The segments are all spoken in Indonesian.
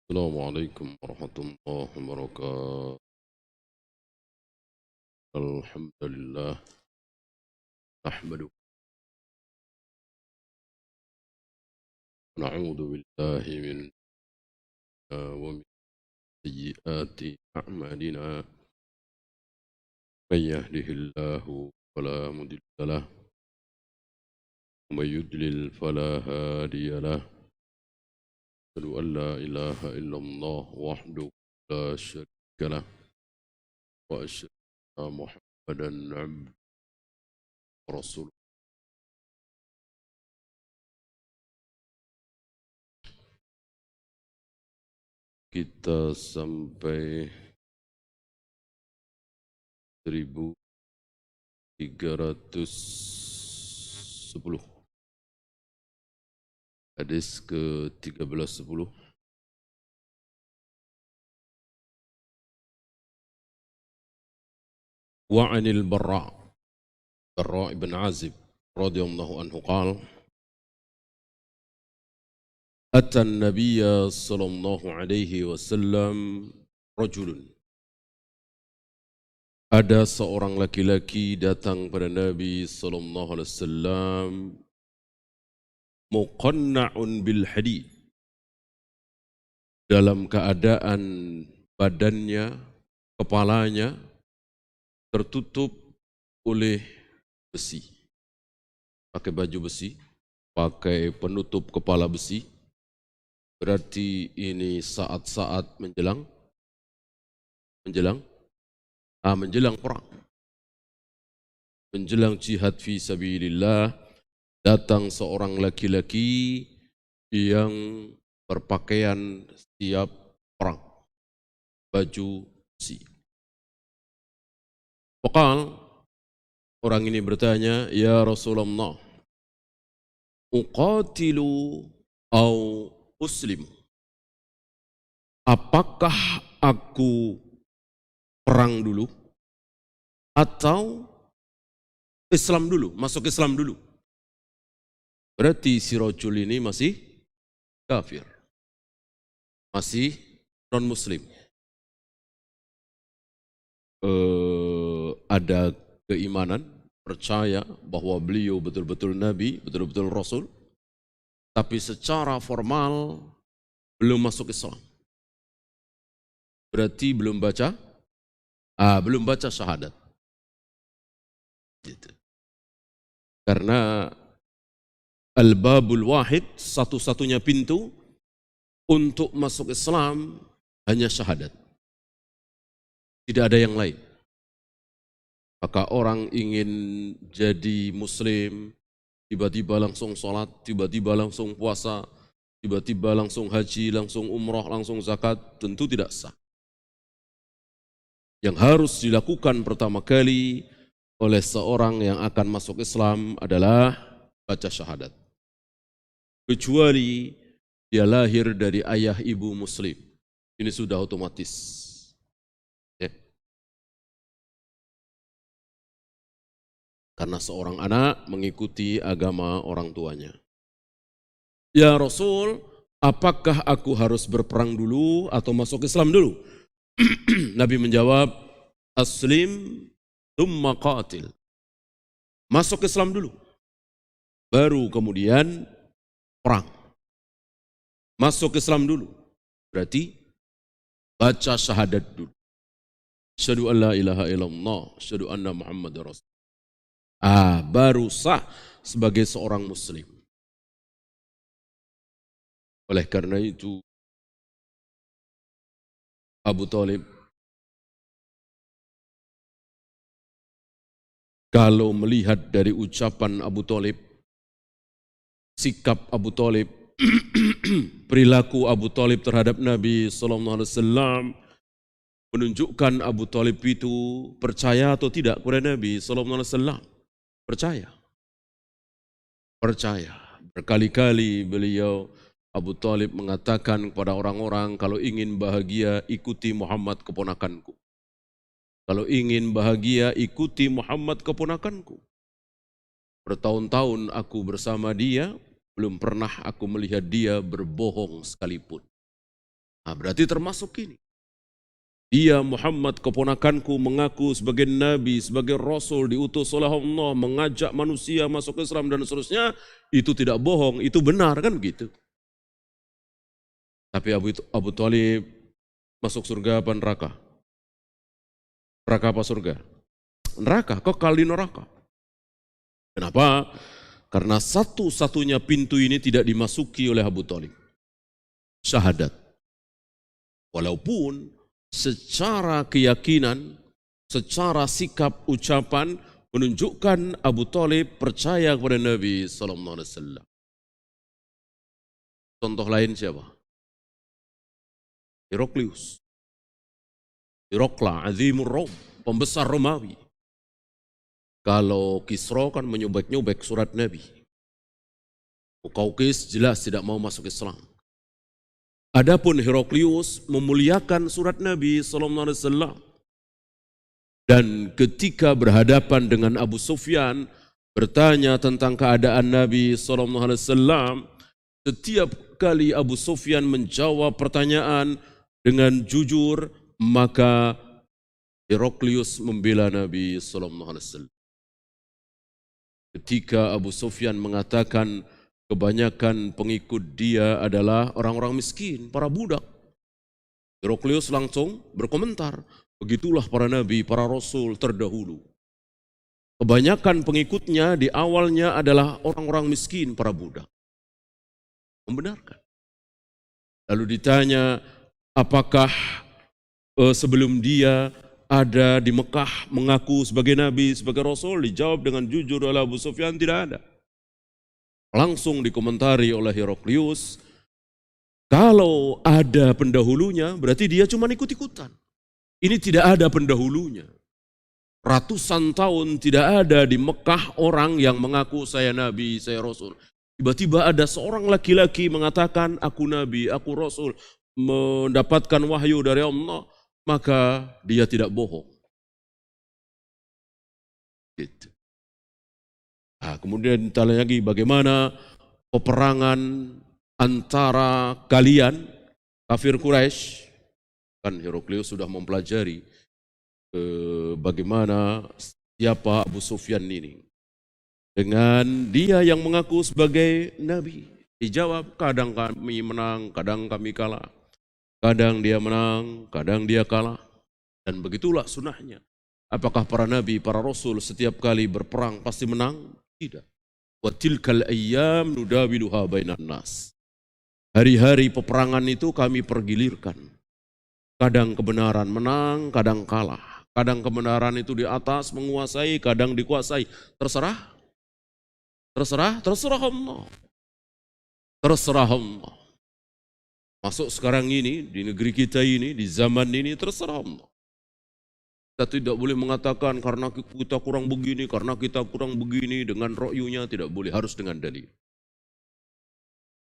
السلام عليكم ورحمة الله وبركاته. الحمد لله نحمده ونعوذ بالله من ومن سيئات أعمالنا. من يهده الله فلا مضل له ومن يضلل فلا هادي له. أشهد أن لا إله إلا الله وحده لا شريك له وأشهد أن محمدا عبده ورسوله. Kita sampai 1310, hadis ke-1310. Wa 'anil Barra' ibn Azib radhiyallahu anhu qala ata an-nabiy sallallahu alaihi wasallam rajulun. Ada seorang laki-laki datang pada Nabi sallallahu alaihi wasallam muqanna'un bil hadid, dalam keadaan badannya, kepalanya tertutup oleh besi. Pakai baju besi, pakai penutup kepala besi. Berarti ini saat-saat menjelang perang, menjelang jihad fi sabilillah. Datang seorang laki-laki yang berpakaian siap perang, baju besi. Faqal, orang ini bertanya, ya Rasulullah, uqatilu au uslim, apakah aku perang dulu atau Islam dulu, masuk Islam dulu? Berarti si rajul ini masih kafir, masih non-muslim. Ada keimanan, percaya bahwa beliau betul-betul Nabi, betul-betul Rasul, tapi secara formal belum masuk Islam. Berarti belum baca syahadat. Gitu. Karena al-babul wahid, satu-satunya pintu untuk masuk Islam hanya syahadat. Tidak ada yang lain. Maka orang ingin jadi muslim, tiba-tiba langsung sholat, tiba-tiba langsung puasa, tiba-tiba langsung haji, langsung umrah, langsung zakat, tentu tidak sah. Yang harus dilakukan pertama kali oleh seorang yang akan masuk Islam adalah baca syahadat. Kecuali dia lahir dari ayah ibu muslim. Ini sudah otomatis. Ya. Karena seorang anak mengikuti agama orang tuanya. Ya Rasul, apakah aku harus berperang dulu atau masuk Islam dulu? Nabi menjawab, aslim thumma qatil. Masuk Islam dulu, baru kemudian perang. Masuk Islam dulu, berarti baca syahadat dulu. Asyhadu an la ilaha illallah, asyhadu anna Muhammadar Rasul. Baru sah sebagai seorang muslim. Oleh karena itu, Abu Thalib kalau melihat dari ucapan Abu Thalib, sikap Abu Thalib, perilaku Abu Thalib terhadap Nabi sallallahu alaihi wasallam, menunjukkan Abu Thalib itu percaya atau tidak kepada Nabi sallallahu alaihi wasallam. Percaya. Berkali-kali beliau Abu Thalib mengatakan kepada orang-orang, kalau ingin bahagia ikuti Muhammad keponakanku. Kalau ingin bahagia ikuti Muhammad keponakanku. Bertahun-tahun aku bersama dia, belum pernah aku melihat dia berbohong sekalipun. Nah, berarti termasuk ini. Dia Muhammad keponakanku mengaku sebagai nabi, sebagai rasul, diutus oleh Allah, mengajak manusia masuk Islam dan seterusnya, itu tidak bohong, itu benar kan begitu. Tapi Abu Thalib masuk surga apa neraka? Neraka apa surga? Neraka, kekal di neraka. Kenapa? Karena satu-satunya pintu ini tidak dimasuki oleh Abu Thalib. Syahadat. Walaupun secara keyakinan, secara sikap ucapan menunjukkan Abu Thalib percaya kepada Nabi sallallahu alaihi wasallam. Contoh lain siapa? Heraklius. Herakla azimur Rom, pembesar Romawi. Kalau Kisra kan menyobek-nyobek surat Nabi. Muqawqis jelas tidak mau masuk Islam. Adapun Heraklius memuliakan surat Nabi sallallahu alaihi wasallam. Dan ketika berhadapan dengan Abu Sufyan bertanya tentang keadaan Nabi sallallahu alaihi wasallam, setiap kali Abu Sufyan menjawab pertanyaan dengan jujur, maka Heraklius membela Nabi sallallahu alaihi wasallam. Ketika Abu Sufyan mengatakan kebanyakan pengikut dia adalah orang-orang miskin, para budak, Heraklius langsung berkomentar, begitulah para nabi, para rasul terdahulu. Kebanyakan pengikutnya di awalnya adalah orang-orang miskin, para budak. Membenarkan. Lalu ditanya, apakah sebelum dia ada di Mekah mengaku sebagai nabi, sebagai rasul? Dijawab dengan jujur oleh Abu Sufyan, tidak ada. Langsung dikomentari oleh Heraklius, kalau ada pendahulunya berarti dia cuma ikut-ikutan. Ini tidak ada pendahulunya. Ratusan tahun tidak ada di Mekah orang yang mengaku saya nabi, saya rasul. Tiba-tiba ada seorang laki-laki mengatakan aku nabi, aku rasul, mendapatkan wahyu dari Allah, maka dia tidak bohong. Gitu. Nah, kemudian ditanya lagi bagaimana peperangan antara kalian, kafir Quraisy. Kan Heraklius sudah mempelajari bagaimana siapa Abu Sufyan ini. Dengan dia yang mengaku sebagai nabi. Dijawab, kadang kami menang, kadang kami kalah. Kadang dia menang, kadang dia kalah. Dan begitulah sunnahnya. Apakah para nabi, para rasul setiap kali berperang pasti menang? Tidak. Wa tilkal ayyam nudawiluha bainan nas. Hari-hari peperangan itu kami pergilirkan. Kadang kebenaran menang, kadang kalah. Kadang kebenaran itu di atas menguasai, kadang dikuasai. Terserah. Terserah Allah. Terserah Allah. Masuk sekarang ini, di negeri kita ini, di zaman ini, terserah Allah. Kita tidak boleh mengatakan karena kita kurang begini, karena kita kurang begini, dengan ro'yunya tidak boleh, harus dengan dalil.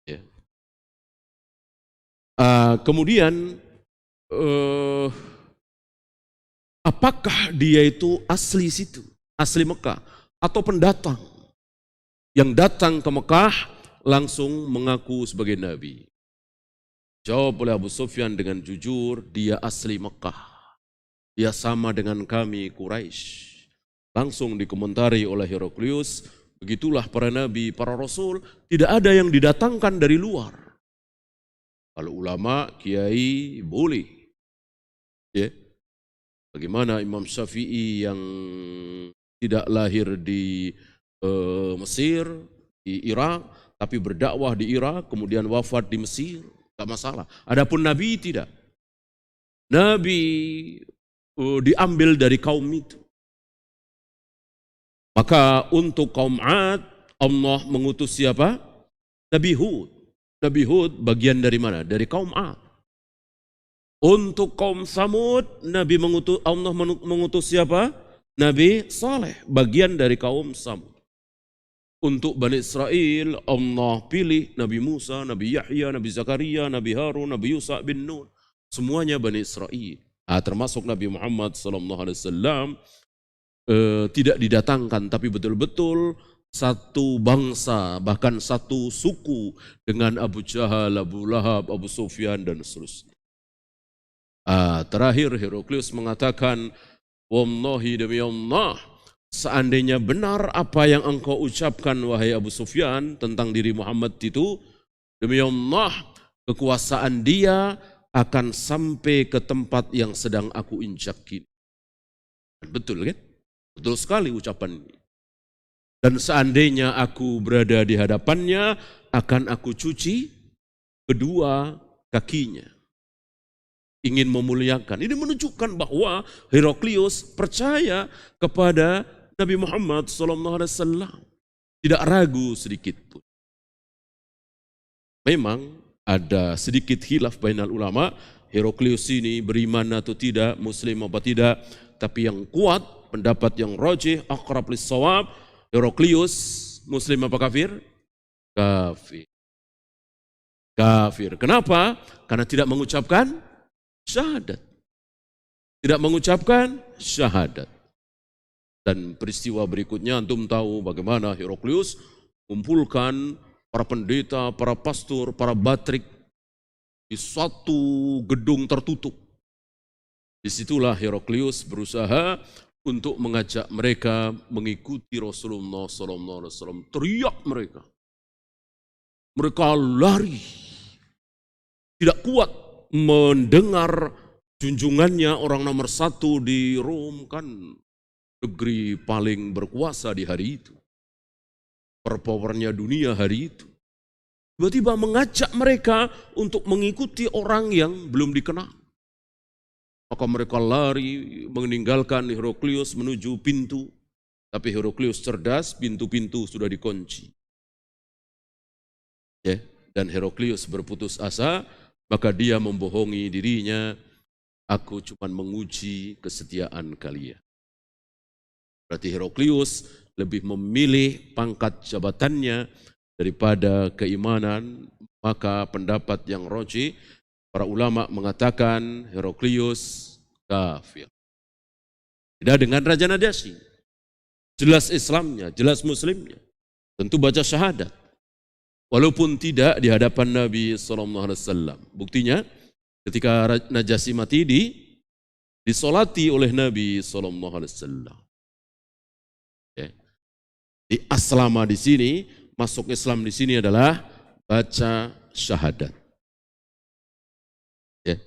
Ya. Kemudian, apakah dia itu asli situ, asli Mekah, atau pendatang yang datang ke Mekah langsung mengaku sebagai nabi? Jawab oleh Abu Sufyan dengan jujur, dia asli Mekah. Dia sama dengan kami Quraisy. Langsung dikomentari oleh Heraklius, begitulah para nabi, para rasul, tidak ada yang didatangkan dari luar. Kalau ulama, kiai, boleh. Ya. Bagaimana Imam Syafi'i yang tidak lahir di Mesir, di Irak, tapi berdakwah di Irak, kemudian wafat di Mesir, tidak masalah. Adapun nabi tidak. Nabi diambil dari kaum itu. Maka untuk kaum Ad, Allah mengutus siapa? Nabi Hud. Nabi Hud bagian dari mana? Dari kaum Ad. Untuk kaum Samud, Allah mengutus siapa? Nabi Saleh, bagian dari kaum Samud. Untuk Bani Israel, Allah pilih Nabi Musa, Nabi Yahya, Nabi Zakaria, Nabi Harun, Nabi Yusuf bin Nun. Semuanya Bani Israel. Termasuk Nabi Muhammad SAW tidak didatangkan, tapi betul-betul satu bangsa, bahkan satu suku dengan Abu Jahal, Abu Lahab, Abu Sufyan dan seterusnya. Terakhir Heraklius mengatakan, wallahi demi Allah, seandainya benar apa yang engkau ucapkan wahai Abu Sufyan tentang diri Muhammad itu, demi Allah kekuasaan dia akan sampai ke tempat yang sedang aku injak kini. Betul kan? Betul sekali ucapan ini. Dan seandainya aku berada di hadapannya, akan aku cuci kedua kakinya. Ingin memuliakan. Ini menunjukkan bahwa Heraklius percaya kepada Nabi Muhammad SAW. Tidak ragu sedikit pun. Memang ada sedikit khilaf bainal ulama, Heraklius ini beriman atau tidak, muslim apa tidak, tapi yang kuat, pendapat yang rajih, aqrab lis-shawab, Heraklius muslim apa kafir? Kafir. Kafir. Kenapa? Karena tidak mengucapkan syahadat. Tidak mengucapkan syahadat. Dan peristiwa berikutnya antum tahu bagaimana Heraklius kumpulkan para pendeta, para pastor, para batrik di suatu gedung tertutup. Disitulah Heraklius berusaha untuk mengajak mereka mengikuti Rasulullah SAW. Teriak mereka. Mereka lari. Tidak kuat mendengar junjungannya orang nomor satu di Rom, kan negeri paling berkuasa di hari itu. Perpowernya dunia hari itu. Tiba-tiba mengajak mereka untuk mengikuti orang yang belum dikenal. Maka mereka lari meninggalkan Heraklius menuju pintu. Tapi Heraklius cerdas, pintu-pintu sudah dikunci. Ya, dan Heraklius berputus asa, maka dia membohongi dirinya, aku cuma menguji kesetiaan kalian. Berarti Heraklius lebih memilih pangkat jabatannya daripada keimanan, maka pendapat yang rajih para ulama mengatakan Heraklius kafir. Tidak dengan Raja Najasyi, jelas Islamnya, jelas Muslimnya, tentu baca syahadat, walaupun tidak di hadapan Nabi SAW. Buktinya ketika Najasyi mati disolati oleh Nabi SAW. Di aslama di sini, masuk Islam di sini adalah baca syahadat. Ya.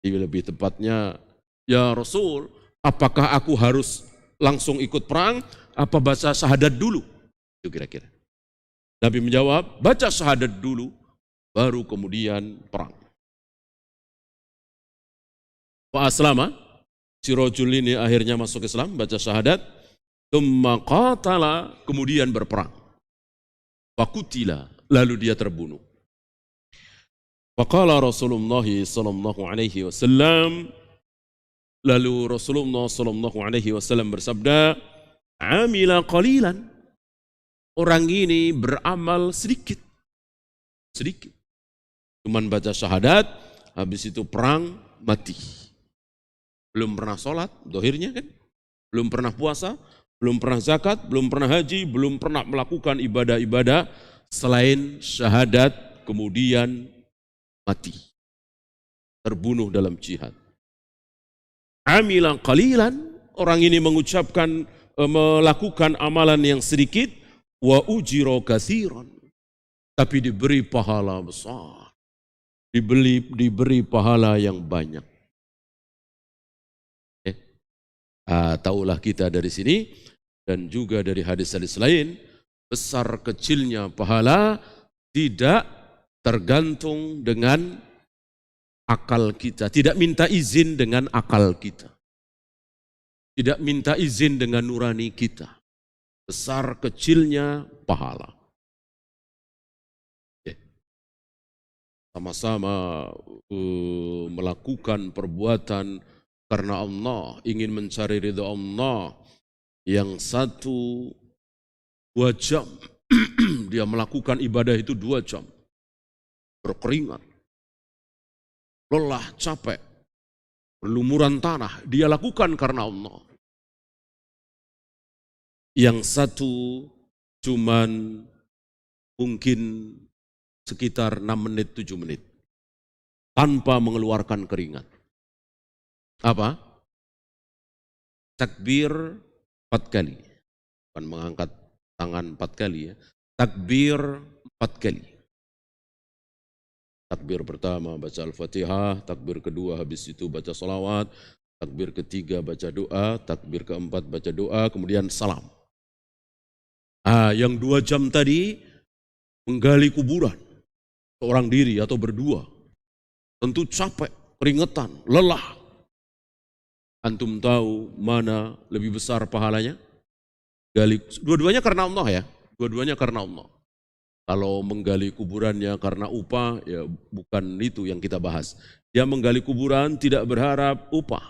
Jadi lebih tepatnya, ya Rasul, apakah aku harus langsung ikut perang, apa baca syahadat dulu? Itu kira-kira. Nabi menjawab, baca syahadat dulu, baru kemudian perang. Fa aslama, si rajul ini akhirnya masuk Islam, baca syahadat, tsumma qatala, kemudian berperang. Fakutila, lalu dia terbunuh. Faqala Rasulullah sallallahu alaihi wasallam, lalu Rasulullah sallallahu alaihi wasallam bersabda, amila qalilan, orang ini beramal sedikit. Sedikit. Cuman baca syahadat, habis itu perang, mati. Belum pernah sholat, dohirnya kan? Belum pernah puasa, belum pernah zakat, belum pernah haji, belum pernah melakukan ibadah-ibadah selain syahadat, kemudian mati. Terbunuh dalam jihad. Amilan qalilan, orang ini mengucapkan, melakukan amalan yang sedikit, wa ujiro katsiran, tapi diberi pahala besar. Diberi pahala yang banyak. Taulah kita dari sini dan juga dari hadis-hadis lain, besar kecilnya pahala tidak tergantung dengan akal kita, tidak minta izin dengan akal kita, tidak minta izin dengan nurani kita. Besar kecilnya pahala. Sama-sama melakukan perbuatan karena Allah, ingin mencari ridha Allah. Yang satu 2 jam, dia melakukan ibadah itu 2 jam. Berkeringat, lelah, capek, berlumuran tanah, dia lakukan karena Allah. Yang satu cuman mungkin sekitar 6 menit, 7 menit. tanpa mengeluarkan keringat. Apa? Takbir 4 kali. Bukan mengangkat tangan 4 kali ya. Takbir 4 kali. Takbir pertama baca Al-Fatihah, takbir kedua habis itu baca salawat, takbir ketiga baca doa, takbir keempat baca doa, kemudian salam. Yang 2 jam tadi menggali kuburan, seorang diri atau berdua. Tentu capek, keringetan, lelah. Antum tahu mana lebih besar pahalanya? Dua-duanya karena Allah ya, dua-duanya karena Allah. Kalau menggali kuburannya karena upah, ya bukan itu yang kita bahas. Dia menggali kuburan tidak berharap upah,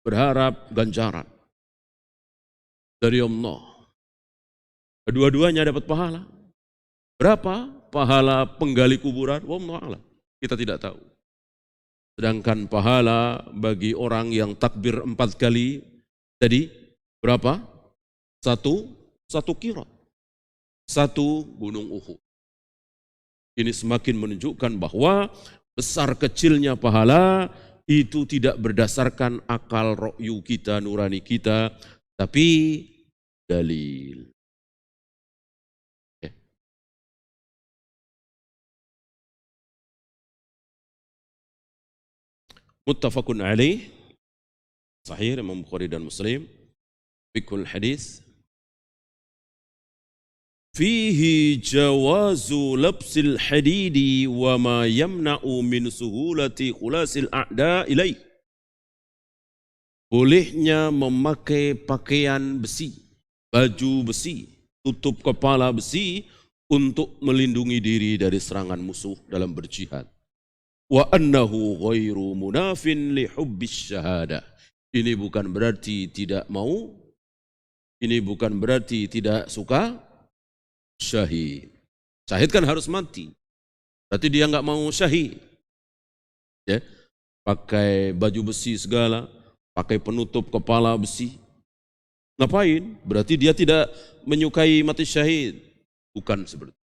berharap ganjaran dari Allah. Kedua-duanya dapat pahala. Berapa pahala penggali kuburan? Wallahu a'lam. Kita tidak tahu. Sedangkan pahala bagi orang yang takbir 4 kali tadi berapa? Satu kirot. 1 gunung Uhud. Ini semakin menunjukkan bahwa besar kecilnya pahala itu tidak berdasarkan akal ro'yu kita, nurani kita, tapi dalil. Muttafaqun alaih, sahih Imam Bukhari dan Muslim, fiqhul hadis. Fihi jawazu labsil hadidi wa ma yamna'u min suhulati khulasil a'da ilaih. Bolehnya memakai pakaian besi, baju besi, tutup kepala besi untuk melindungi diri dari serangan musuh dalam berjihad. Wa annahu ghairu munafin li hubbis syahadah. Ini bukan berarti tidak mau, ini bukan berarti tidak suka syahid. Syahid kan harus mati. Berarti dia nggak mau syahid. Ya, pakai baju besi segala, pakai penutup kepala besi. Ngapain? Berarti dia tidak menyukai mati syahid. Bukan seperti itu.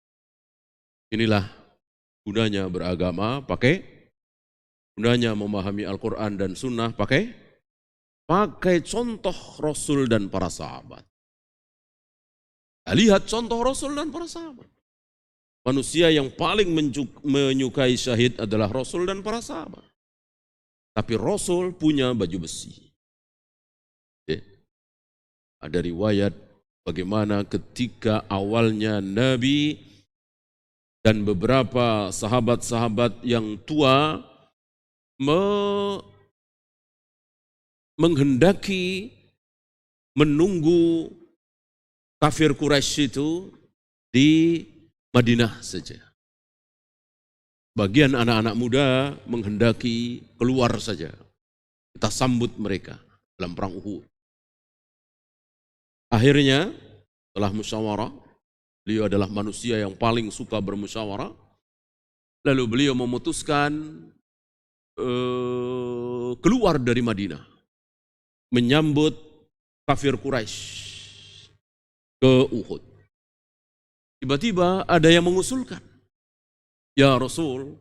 Inilah gunanya beragama, gunanya memahami Al-Quran dan Sunnah, pakai contoh Rasul dan para sahabat. Lihat contoh Rasul dan para sahabat. Manusia yang paling menyukai syahid adalah Rasul dan para sahabat. Tapi Rasul punya baju besi. Ada riwayat bagaimana ketika awalnya Nabi dan beberapa sahabat-sahabat yang tua menghendaki menunggu kafir Quraisy itu di Madinah saja. Bagian anak-anak muda menghendaki keluar saja. Kita sambut mereka dalam perang Uhud. Akhirnya setelah musyawarah, beliau adalah manusia yang paling suka bermusyawarah. Lalu beliau memutuskan keluar dari Madinah, menyambut kafir Quraisy ke Uhud. Tiba-tiba ada yang mengusulkan, ya Rasul,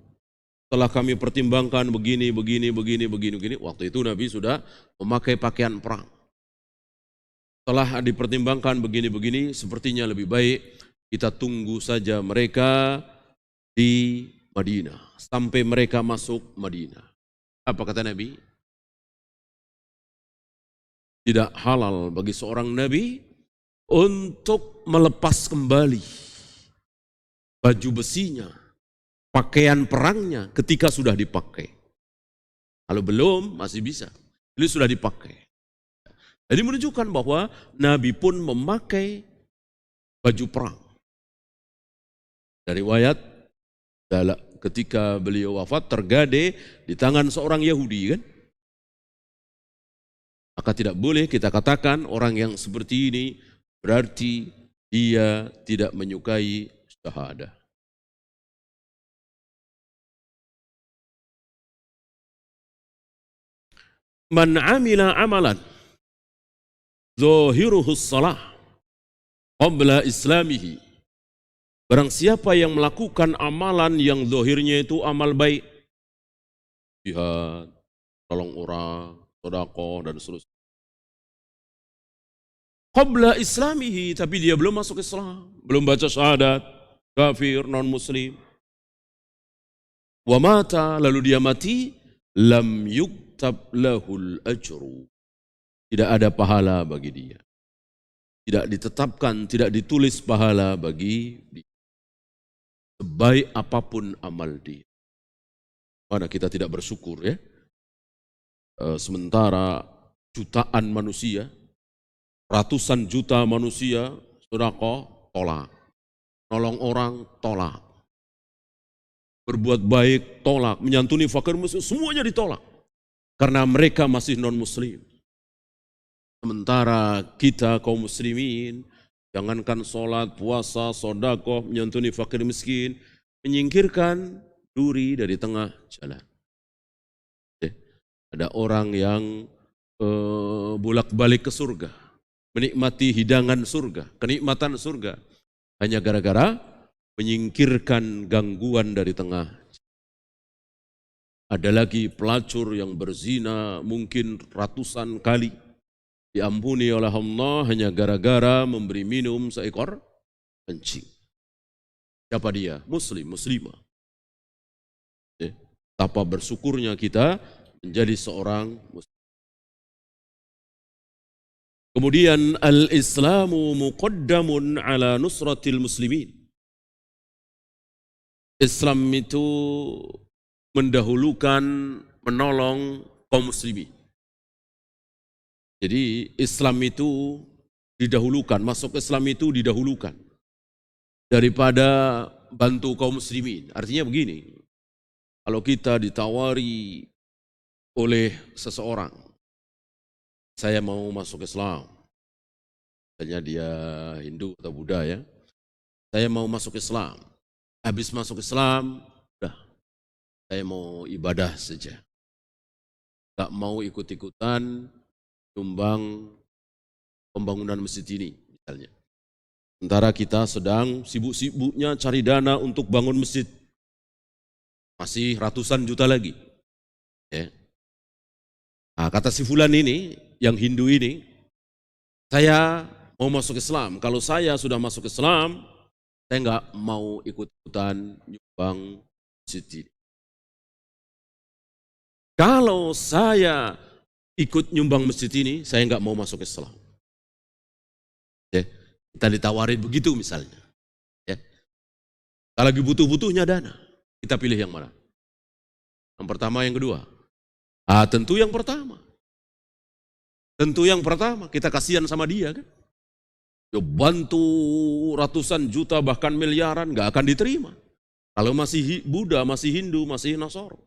setelah kami pertimbangkan begini. Waktu itu Nabi sudah memakai pakaian perang. Setelah dipertimbangkan begini, sepertinya lebih baik kita tunggu saja mereka di Madinah sampai mereka masuk Madinah. Apa kata Nabi? Tidak halal bagi seorang Nabi untuk melepas kembali baju besinya, pakaian perangnya ketika sudah dipakai. Kalau belum masih bisa, ini sudah dipakai. Jadi menunjukkan bahwa Nabi pun memakai baju perang. Dari riwayat ketika beliau wafat tergade di tangan seorang Yahudi kan. Maka tidak boleh kita katakan orang yang seperti ini berarti dia tidak menyukai syahadah. Man amila amalan zahiruhus salah qabla islamihi. Barang siapa yang melakukan amalan yang zahirnya itu amal baik, jihad, tolong orang, sedekah dan seterusnya. Qabla islamihi, tapi dia belum masuk Islam, belum baca syahadat, kafir, non-muslim. Wa mata, lalu dia mati, lam yuktab lahul ajru. Tidak ada pahala bagi dia. Tidak ditetapkan, tidak ditulis pahala bagi dia. Sebaik apapun amal dia. Mana kita tidak bersyukur ya. Sementara jutaan manusia, ratusan juta manusia, sedekah, tolak. Nolong orang, tolak. Berbuat baik, tolak. Menyantuni fakir miskin, semuanya ditolak. Karena mereka masih non-muslim. Sementara kita kaum muslimin, jangankan sholat, puasa, sedekah, menyantuni fakir miskin, menyingkirkan duri dari tengah jalan. Ada orang yang bolak-balik ke surga, menikmati hidangan surga, kenikmatan surga, hanya gara-gara menyingkirkan gangguan dari tengah. Ada lagi pelacur yang berzina mungkin ratusan kali, diampuni oleh Allah hanya gara-gara memberi minum seekor kencing. Siapa dia? Muslim, muslimah. Betapa bersyukurnya kita menjadi seorang muslim. Kemudian al-Islamu muqaddamun ala nusratil muslimin. Islam itu mendahulukan, menolong kaum muslimin. Jadi Islam itu didahulukan, masuk Islam itu didahulukan daripada bantu kaum muslimin. Artinya begini, kalau kita ditawari oleh seseorang, saya mau masuk Islam, misalnya dia Hindu atau Buddha ya, saya mau masuk Islam, habis masuk Islam, udah, saya mau ibadah saja, gak mau ikut-ikutan nyumbang pembangunan masjid ini misalnya. Sementara kita sedang sibuk-sibuknya cari dana untuk bangun masjid, masih ratusan juta lagi. Ya. Nah, kata si fulan ini, yang Hindu ini, saya mau masuk Islam. Kalau saya sudah masuk Islam, saya nggak mau ikut-ikutan nyumbang masjid ini. Kalau saya ikut nyumbang masjid ini, saya nggak mau masuk Islam. Ya, kita ditawarin begitu misalnya. Ya. Kalau lagi butuh-butuhnya dana, kita pilih yang mana? Yang pertama, yang kedua? Tentu yang pertama. Tentu yang pertama, kita kasihan sama dia kan. Ya, bantu ratusan juta bahkan miliaran nggak akan diterima. Kalau masih Buddha, masih Hindu, masih Nasoro.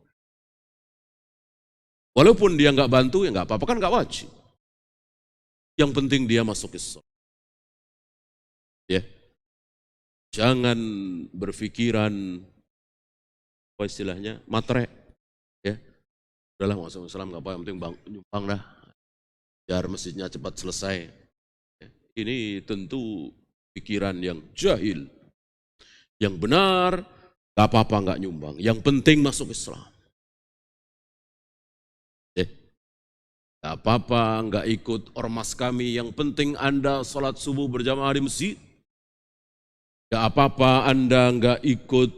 Walaupun dia nggak bantu, ya nggak apa-apa, kan nggak wajib. Yang penting dia masuk Islam. Ya, jangan berpikiran apa istilahnya matre. Ya, udahlah masuk Islam nggak apa, yang penting nyumbang dah, biar masjidnya cepat selesai. Ya, ini tentu pikiran yang jahil. Yang benar, nggak apa-apa nggak nyumbang. Yang penting masuk Islam. Gak apa-apa, nggak ikut ormas kami, yang penting Anda sholat subuh berjamaah di masjid. Gak apa-apa Anda nggak ikut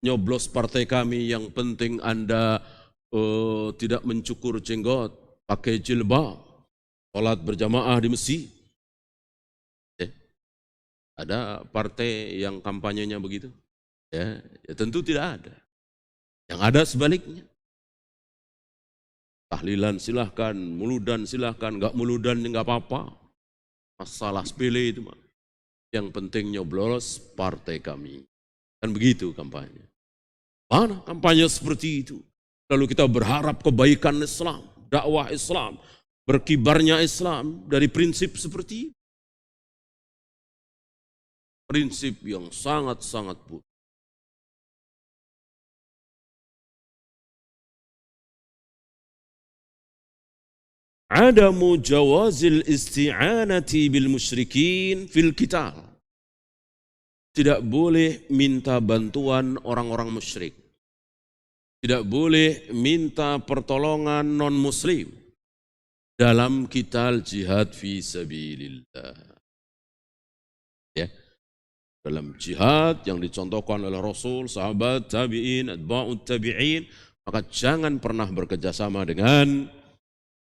nyoblos partai kami, yang penting Anda tidak mencukur jenggot, pakai jilbab, sholat berjamaah di masjid. Ada partai yang kampanyenya begitu? Ya tentu tidak ada. Yang ada sebaliknya. Tahlilan silahkan, muludan silahkan, nggak muludan nggak apa-apa. Masalah sepele itu mah. Yang penting nyoblos partai kami. Kan begitu kampanye. Mana kampanye seperti itu? Lalu kita berharap kebaikan Islam, dakwah Islam, berkibarnya Islam dari prinsip seperti itu. Prinsip yang sangat-sangat buruk. Adamu jawazil isti'anati bil musyrikin fil qital. Tidak boleh minta bantuan orang-orang musyrik. tidak boleh minta pertolongan non-muslim dalam qital jihad fi sabilillah. Ya, dalam jihad yang dicontohkan oleh Rasul, sahabat, tabi'in, atba'ut tabi'in, maka jangan pernah bekerjasama dengan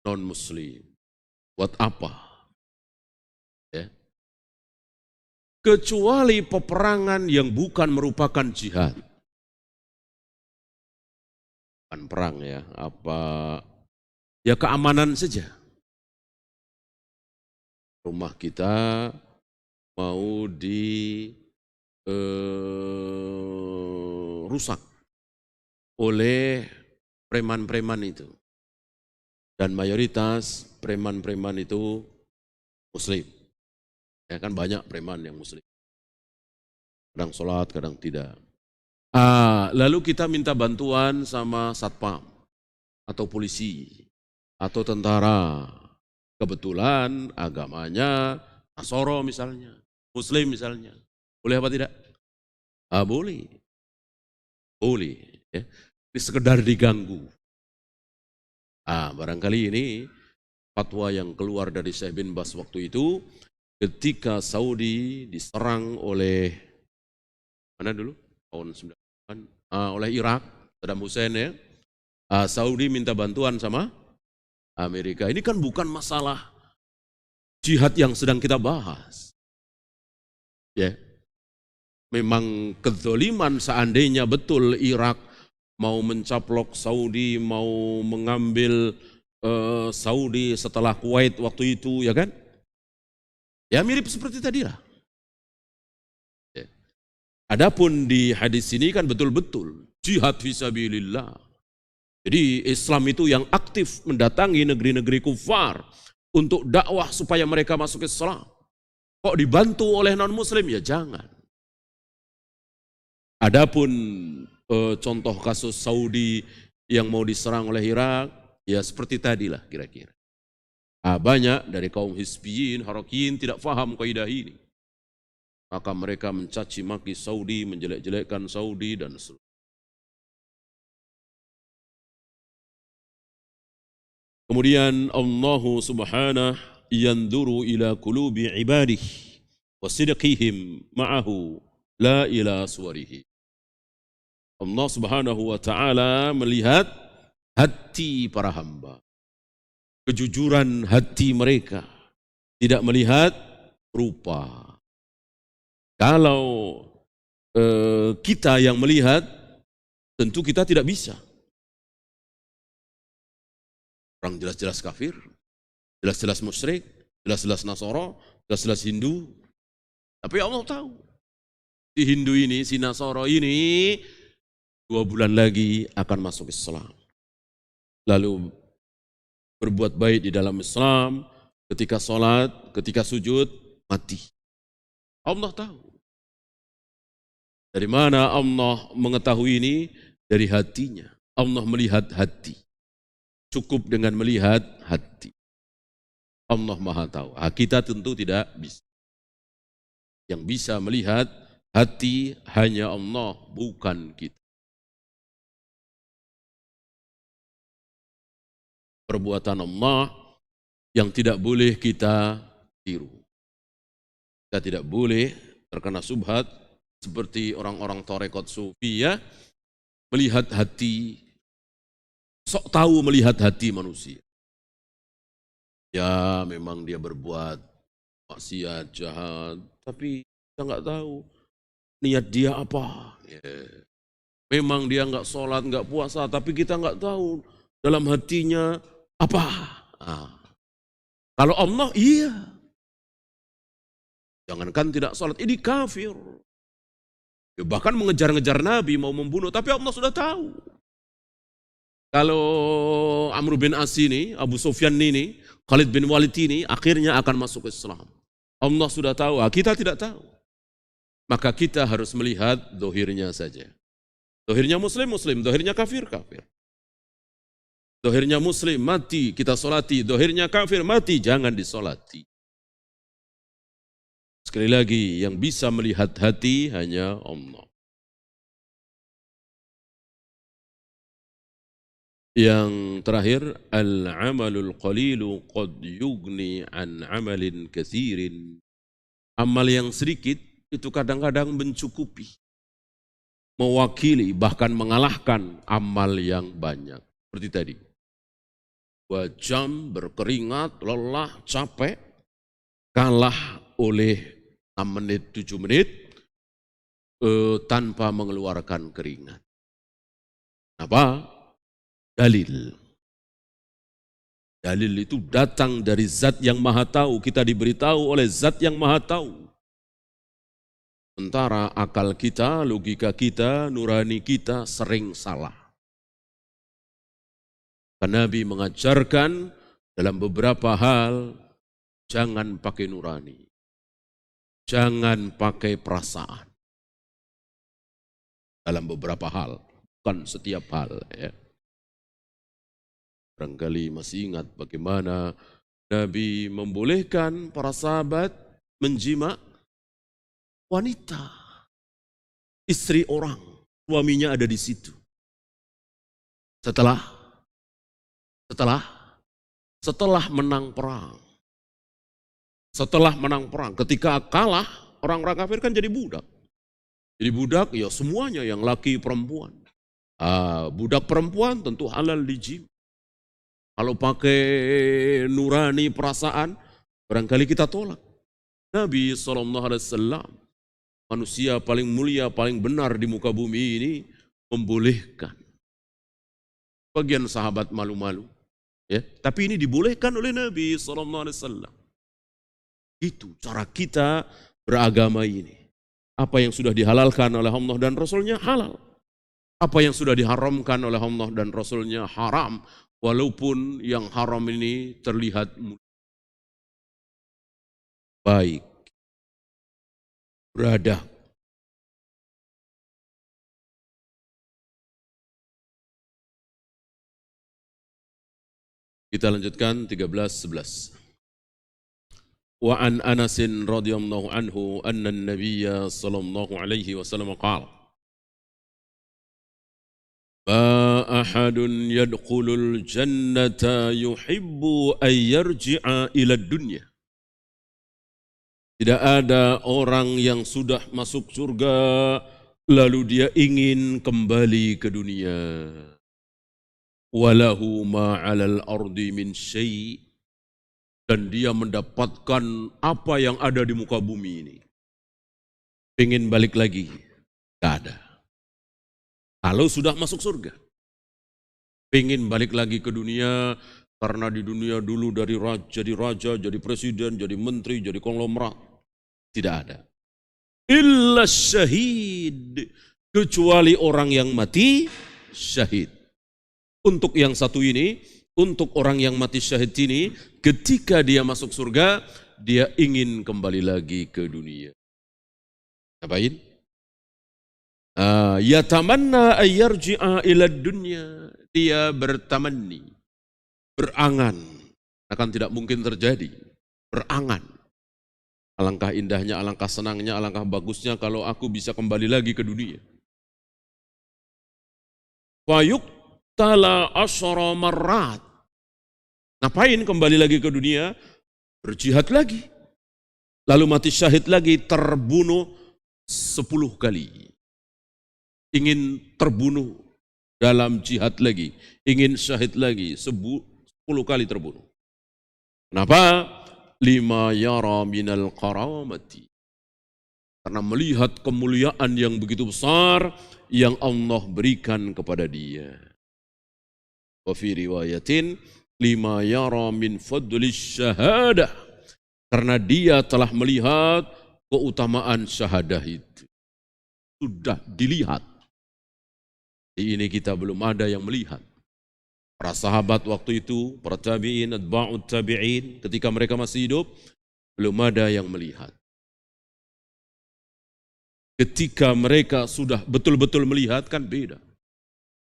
non-muslim. Buat apa? Ya. Kecuali peperangan yang bukan merupakan jihad. Bukan perang ya, ya keamanan saja. Rumah kita mau rusak oleh preman-preman itu. Dan mayoritas preman-preman itu muslim. Ya kan banyak preman yang muslim. Kadang sholat, kadang tidak. Lalu kita minta bantuan sama satpam atau polisi atau tentara. Kebetulan agamanya Nasoro misalnya, Muslim misalnya. Boleh apa tidak? Boleh. Boleh. Ya. Ini sekedar diganggu. Barangkali ini fatwa yang keluar dari Syekh bin Baz waktu itu ketika Saudi diserang oleh mana dulu? Tahun 90-an oleh Irak, Saddam Hussein ya. Saudi minta bantuan sama Amerika. Ini kan bukan masalah jihad yang sedang kita bahas. Ya. Memang kezaliman seandainya betul Irak mau mencaplok Saudi, mau mengambil Saudi setelah Kuwait waktu itu, ya kan? Ya mirip seperti tadi lah. Ya. Adapun di hadis ini kan betul-betul jihad fisabilillah. Jadi Islam itu yang aktif mendatangi negeri-negeri kufar untuk dakwah supaya mereka masuk Islam. Kok dibantu oleh non-muslim? Ya jangan. Adapun contoh kasus Saudi yang mau diserang oleh Irak, ya seperti tadilah kira-kira. Banyak dari kaum Hizbiyin, Harakiyin tidak paham kaidah ini. Maka mereka mencaci maki Saudi, menjelek-jelekkan Saudi dan seterusnya. Kemudian Allah Subhanahu yanduru ila qulubi ibadih wa sidqihim ma'ahu la ila suwarihi. Allah Subhanahu wa taala melihat hati para hamba. Kejujuran hati mereka, tidak melihat rupa. Kalau kita yang melihat, tentu kita tidak bisa. Orang jelas-jelas kafir, jelas-jelas musyrik, jelas-jelas Nasoro, jelas-jelas Hindu. Tapi Allah tahu. Si Hindu ini, si Nasoro ini 2 bulan lagi akan masuk Islam. Lalu berbuat baik di dalam Islam, ketika sholat, ketika sujud, mati. Allah tahu. Dari mana Allah mengetahui ini? Dari hatinya. Allah melihat hati. Cukup dengan melihat hati. Allah Maha tahu. Kita tentu tidak bisa. Yang bisa melihat hati hanya Allah, bukan kita. Perbuatan Allah yang tidak boleh kita tiru. Kita tidak boleh terkena subhat seperti orang-orang tarekat sufi ya, melihat hati, sok tahu melihat hati manusia. Ya memang dia berbuat maksiat, jahat, tapi kita nggak tahu niat dia apa. Ya. Memang dia nggak sholat, nggak puasa, tapi kita nggak tahu dalam hatinya apa. Kalau Allah iya. Jangankan tidak sholat, ini kafir. Ya, bahkan mengejar-ngejar Nabi, mau membunuh, tapi Allah sudah tahu. Kalau Amr bin As ini, Abu Sufyan ini, Khalid bin Walid ini, akhirnya akan masuk Islam. Allah sudah tahu, kita tidak tahu. Maka kita harus melihat dohirnya saja. Dohirnya muslim, muslim. Dohirnya kafir, kafir. Dohirnya muslim, mati, kita solati. Dohirnya kafir, mati, jangan disolati. Sekali lagi, yang bisa melihat hati hanya Allah. Yang terakhir, al-amalul qalilu qad yugni an amalin katsirin. Amal yang sedikit itu kadang-kadang mencukupi, mewakili, bahkan mengalahkan amal yang banyak. Seperti tadi, 2 jam berkeringat, lelah, capek, kalah oleh 6 menit, 7 menit, tanpa mengeluarkan keringat. Apa? Dalil. Dalil itu datang dari zat yang maha tahu, kita diberitahu oleh zat yang maha tahu. Sementara akal kita, logika kita, nurani kita sering salah. Nabi mengajarkan dalam beberapa hal, jangan pakai nurani, jangan pakai perasaan. Dalam beberapa hal, bukan setiap hal. Ya. Barangkali masih ingat bagaimana Nabi membolehkan para sahabat menjima wanita, istri orang, suaminya ada di situ. Setelah menang perang. Setelah menang perang, ketika kalah, orang-orang kafir kan jadi budak. Jadi budak ya semuanya, yang laki perempuan. Budak perempuan tentu halal dijim. Kalau pakai nurani perasaan, barangkali kita tolak. Nabi SAW, manusia paling mulia, paling benar di muka bumi ini, membolehkan. Bagian sahabat malu-malu, ya, tapi ini dibolehkan oleh Nabi SAW. Itu cara kita beragama ini. Apa yang sudah dihalalkan oleh Allah dan Rasulnya halal. Apa yang sudah diharamkan oleh Allah dan Rasulnya haram. Walaupun yang haram ini terlihat baik, beradab. Kita lanjutkan 13-11. Wa an Anasin radhiyallahu anhu anna an-nabiyya sallallahu alaihi wasallam qala ma ahadun yadkhulul jannata yuhibbu an yarji'a ila dunya. Tidak ada orang yang sudah masuk surga lalu dia ingin kembali ke dunia. Walahu ma 'alal ardi min syai', dan dia mendapatkan apa yang ada di muka bumi ini. Pengen balik lagi, tidak ada. Kalau sudah masuk surga, pengen balik lagi ke dunia, karena di dunia dulu dari raja, jadi presiden, jadi menteri, jadi konglomerat. Tidak ada. Illa syahid, kecuali orang yang mati syahid. Untuk yang satu ini, untuk orang yang mati syahid ini, ketika dia masuk surga, dia ingin kembali lagi ke dunia. Ngapain? Yatamanna ayyarji'a ila dunya. Dia bertamanni, berangan, akan tidak mungkin terjadi. Berangan. Alangkah indahnya, alangkah senangnya, alangkah bagusnya kalau aku bisa kembali lagi ke dunia. Fayuqtala asyara marrat. Ngapain kembali lagi ke dunia? Berjihad lagi. Lalu mati syahid lagi, terbunuh 10 kali. Ingin terbunuh dalam jihad lagi. Ingin syahid lagi, 10 kali terbunuh. Kenapa? Lima yara minal karamati. Karena melihat kemuliaan yang begitu besar yang Allah berikan kepada dia. Wa fi riwayatin lima yara min fadlis syahadah. Karena dia telah melihat keutamaan syahadah itu. Sudah dilihat. Ini kita belum ada yang melihat. Para sahabat waktu itu, para tabi'in, atba'ut tabi'in, ketika mereka masih hidup, belum ada yang melihat. Ketika mereka sudah betul-betul melihat, kan beda.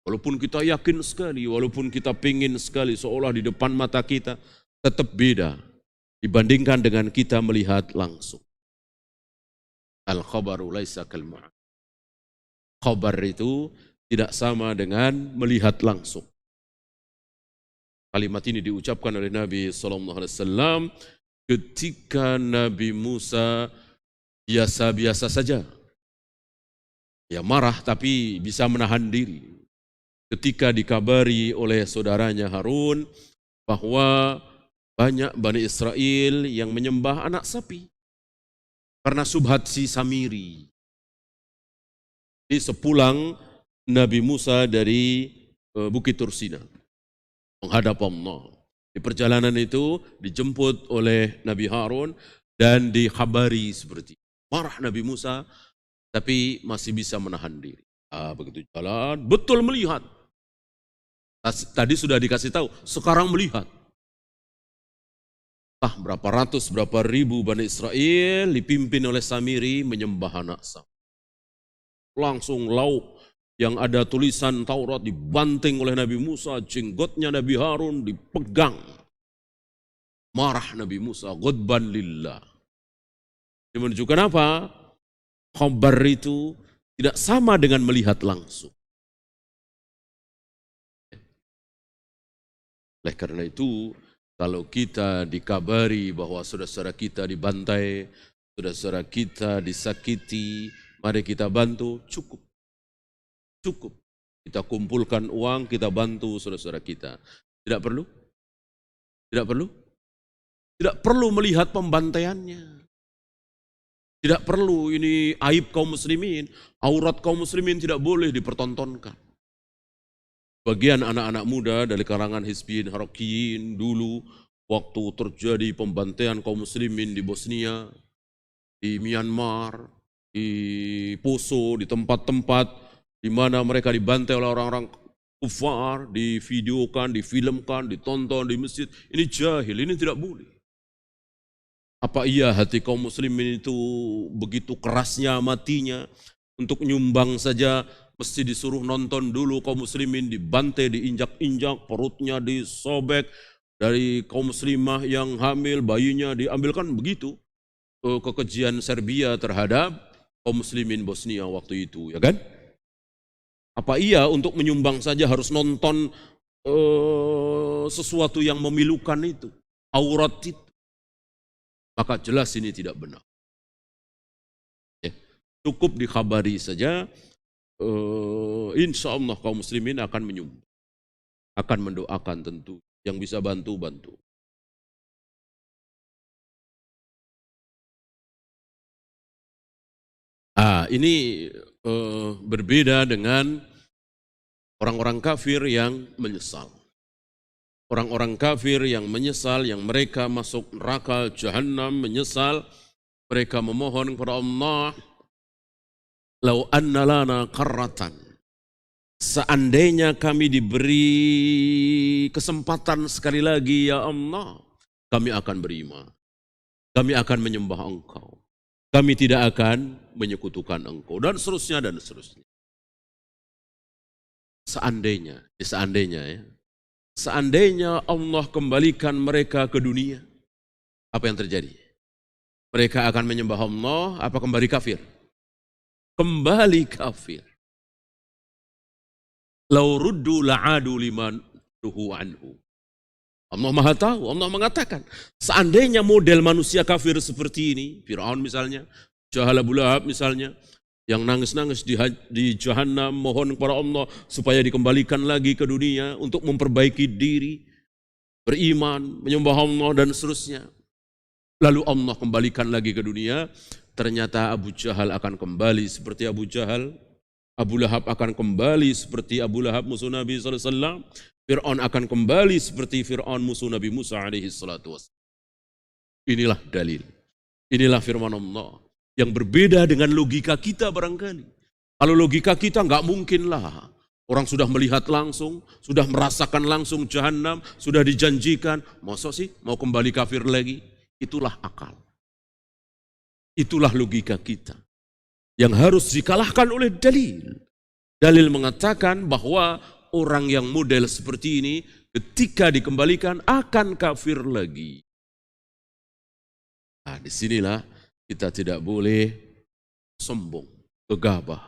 Walaupun kita yakin sekali, walaupun kita pingin sekali, seolah di depan mata kita, tetap beda dibandingkan dengan kita melihat langsung. Al-khabaru laisa kal-ma'an. Khabar itu tidak sama dengan melihat langsung. Kalimat ini diucapkan oleh Nabi SAW ketika Nabi Musa biasa-biasa saja. Ya marah tapi bisa menahan diri. Ketika dikabari oleh saudaranya Harun bahwa banyak Bani Israel yang menyembah anak sapi karena subhat si Samiri. Ini sepulang Nabi Musa dari Bukit Tursina menghadap Allah. Di perjalanan itu dijemput oleh Nabi Harun dan dikhabari seperti marah Nabi Musa tapi masih bisa menahan diri. Begitu jalan, betul melihat. Tadi sudah dikasih tahu, sekarang melihat. Berapa ratus, berapa ribu Bani Israel dipimpin oleh Samiri menyembah anak sapi. Langsung lauk yang ada tulisan Taurat dibanting oleh Nabi Musa, jenggotnya Nabi Harun dipegang. Marah Nabi Musa, ghadban lillah. Dia menunjukkan apa? Khabar itu tidak sama dengan melihat langsung. Oleh karena itu, kalau kita dikabari bahwa saudara-saudara kita dibantai, saudara-saudara kita disakiti, mari kita bantu, cukup. Cukup. Kita kumpulkan uang, kita bantu saudara-saudara kita. Tidak perlu? Tidak perlu? Tidak perlu melihat pembantaiannya. Tidak perlu, ini aib kaum muslimin, aurat kaum muslimin tidak boleh dipertontonkan. Bagian anak-anak muda dari kalangan Hizbiyin Harakiyin dulu, waktu terjadi pembantaian kaum muslimin di Bosnia, di Myanmar, di Poso, di tempat-tempat di mana mereka dibantai oleh orang-orang kufar, divideokan, difilmkan, ditonton di masjid. Ini jahil, ini tidak boleh. Apa iya hati kaum muslimin itu begitu kerasnya matinya untuk nyumbang saja mesti disuruh nonton dulu kaum muslimin dibantai, diinjak-injak, perutnya disobek, dari kaum muslimah yang hamil bayinya diambilkan, begitu kekejian Serbia terhadap kaum muslimin Bosnia waktu itu, ya kan? Apa iya untuk menyumbang saja harus nonton sesuatu yang memilukan itu, aurat itu? Maka jelas ini tidak benar. Ya, cukup dikhabari saja, insya Allah kaum muslimin akan menyumbang, akan mendoakan tentu, yang bisa bantu. Ini berbeda dengan orang-orang kafir yang menyesal. Orang-orang kafir yang menyesal, yang mereka masuk neraka Jahannam, menyesal, mereka memohon kepada Allah, lau anna lana karratan, seandainya kami diberi kesempatan sekali lagi ya Allah, kami akan beriman, kami akan menyembah Engkau, kami tidak akan menyekutukan Engkau, dan seterusnya dan seterusnya. Seandainya ya. Seandainya Allah kembalikan mereka ke dunia, apa yang terjadi? Mereka akan menyembah Allah, apa kembali kafir? Kembali kafir. Lau ruddu la'adu liman nuhu anhu. Allah Maha tahu, Allah mengatakan, seandainya model manusia kafir seperti ini, Fir'aun misalnya, Jahal Abu Lahab misalnya, yang nangis-nangis di Jahannam, mohon kepada Allah supaya dikembalikan lagi ke dunia untuk memperbaiki diri, beriman, menyembah Allah dan seterusnya. Lalu Allah kembalikan lagi ke dunia, ternyata Abu Jahal akan kembali seperti Abu Jahal, Abu Lahab akan kembali seperti Abu Lahab musuh Nabi SAW, Fir'aun akan kembali seperti Fir'aun musuh Nabi Musa SAW. Inilah dalil, inilah firman Allah, yang berbeda dengan logika kita barangkali. Kalau logika kita nggak mungkin lah. Orang sudah melihat langsung, sudah merasakan langsung Jahannam, sudah dijanjikan. Masa sih mau kembali kafir lagi? Itulah akal. Itulah logika kita. Yang harus dikalahkan oleh dalil. Dalil mengatakan bahwa orang yang model seperti ini ketika dikembalikan akan kafir lagi. Nah, disinilah kita tidak boleh sombong, gegabah,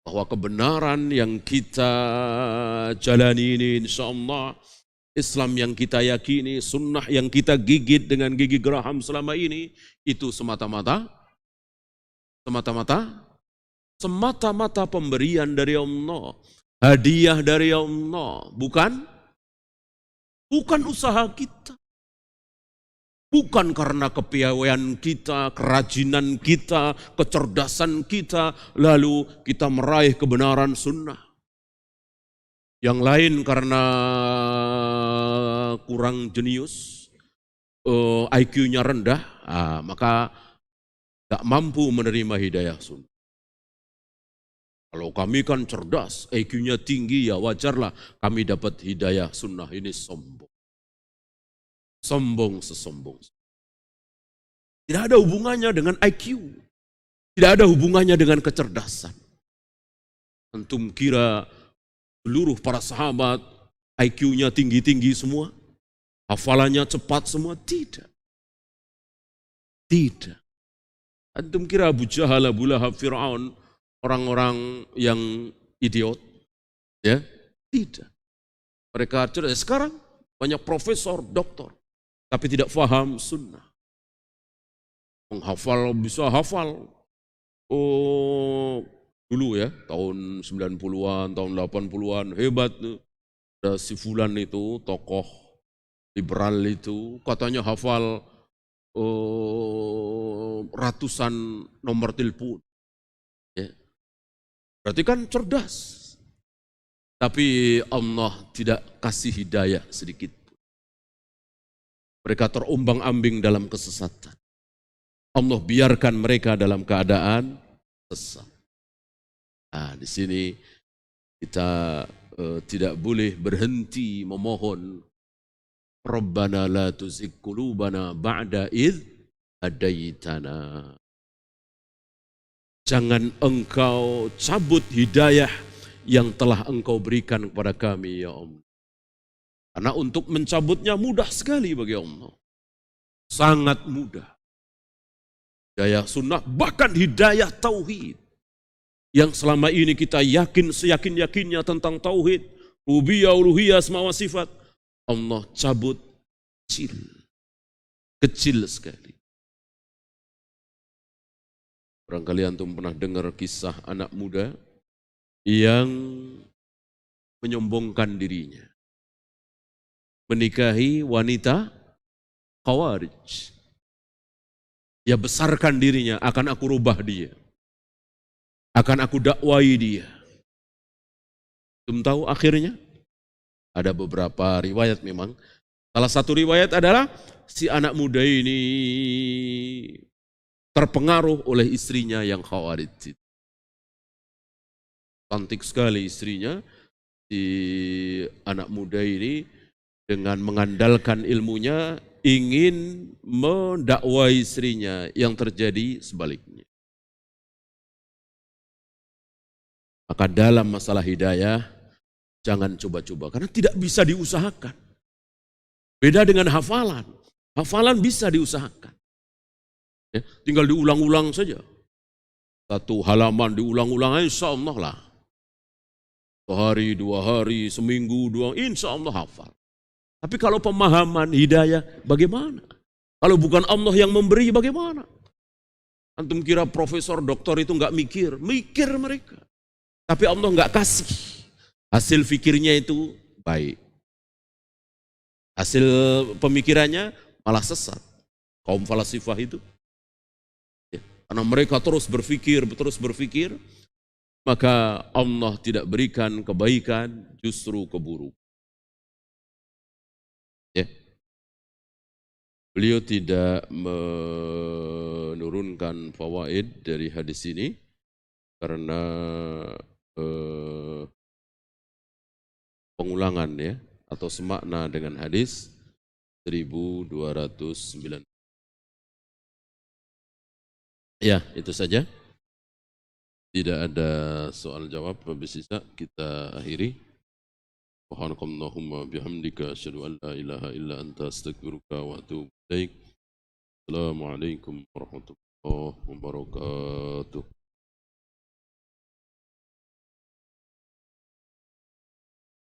bahwa kebenaran yang kita jalani ini insya Allah Islam yang kita yakini, sunnah yang kita gigit dengan gigi geraham selama ini, itu semata-mata pemberian dari Allah, hadiah dari Allah, bukan usaha kita. Bukan karena kepiawaian kita, kerajinan kita, kecerdasan kita, lalu kita meraih kebenaran sunnah. Yang lain karena kurang jenius, IQ-nya rendah, maka tak mampu menerima hidayah sunnah. Kalau kami kan cerdas, IQ-nya tinggi, ya wajarlah kami dapat hidayah sunnah. Ini sombong. Sombong sesombong. Tidak ada hubungannya dengan IQ. Tidak ada hubungannya dengan kecerdasan. Antum kira seluruh para sahabat IQ-nya tinggi-tinggi semua? Hafalannya cepat semua? Tidak. Tidak. Antum kira Abu Jahal, Abu Lahab, Fir'aun, orang-orang yang idiot? Ya, tidak. Mereka cerdas. Sekarang banyak profesor, doktor, tapi tidak paham sunnah. Menghafal, bisa hafal. Dulu ya, tahun 90-an, tahun 80-an, hebat. Ada si Fulan itu, tokoh liberal itu, katanya hafal ratusan nomor telepon. Ya. Berarti kan cerdas. Tapi Allah tidak kasih hidayah sedikit. Mereka terombang-ambing dalam kesesatan. Allah biarkan mereka dalam keadaan sesat. Nah, di sini kita tidak boleh berhenti memohon, Rabbana la tuzigh qulubana ba'da idh hadaitana. Jangan engkau cabut hidayah yang telah engkau berikan kepada kami, ya Allah. Karena untuk mencabutnya mudah sekali bagi Allah. Sangat mudah. Hidayah sunnah, bahkan hidayah tauhid. Yang selama ini kita yakin seyakin-yakinnya tentang tauhid, rububiyah, uluhiyah, asma wa sifat, Allah cabut kecil sekali. Barangkali antum pernah dengar kisah anak muda yang menyombongkan dirinya, menikahi wanita Khawarij. Ya, besarkan dirinya, akan aku rubah dia, akan aku dakwai dia. Belum tahu akhirnya? Ada beberapa riwayat memang. Salah satu riwayat adalah si anak muda ini terpengaruh oleh istrinya yang Khawarij. Cantik sekali istrinya, si anak muda ini dengan mengandalkan ilmunya ingin mendakwai istrinya, yang terjadi sebaliknya. Maka dalam masalah hidayah, jangan coba-coba, karena tidak bisa diusahakan. Beda dengan hafalan. Hafalan bisa diusahakan. Ya, tinggal diulang-ulang saja. Satu halaman diulang-ulang, insya Allah lah. Sehari, 2 hari, seminggu, 2, insya Allah hafal. Tapi kalau pemahaman hidayah, bagaimana? Kalau bukan Allah yang memberi, bagaimana? Antum kira profesor, doktor itu enggak mikir? Mikir mereka. Tapi Allah enggak kasih. Hasil fikirnya itu baik. Hasil pemikirannya malah sesat. Kaum falasifah itu. Ya, karena mereka terus berpikir, maka Allah tidak berikan kebaikan, justru keburukan. Ya. Beliau tidak menurunkan fawaid dari hadis ini karena pengulangan ya, atau semakna dengan hadis 1209. Ya, itu saja. Tidak ada soal jawab, habis sisa kita akhiri. Subhanakallahumma bihamdika asyhadu an la ilaha illa anta astaghfiruka wa atubu ilaik. Assalamualaikum warahmatullahi wabarakatuh.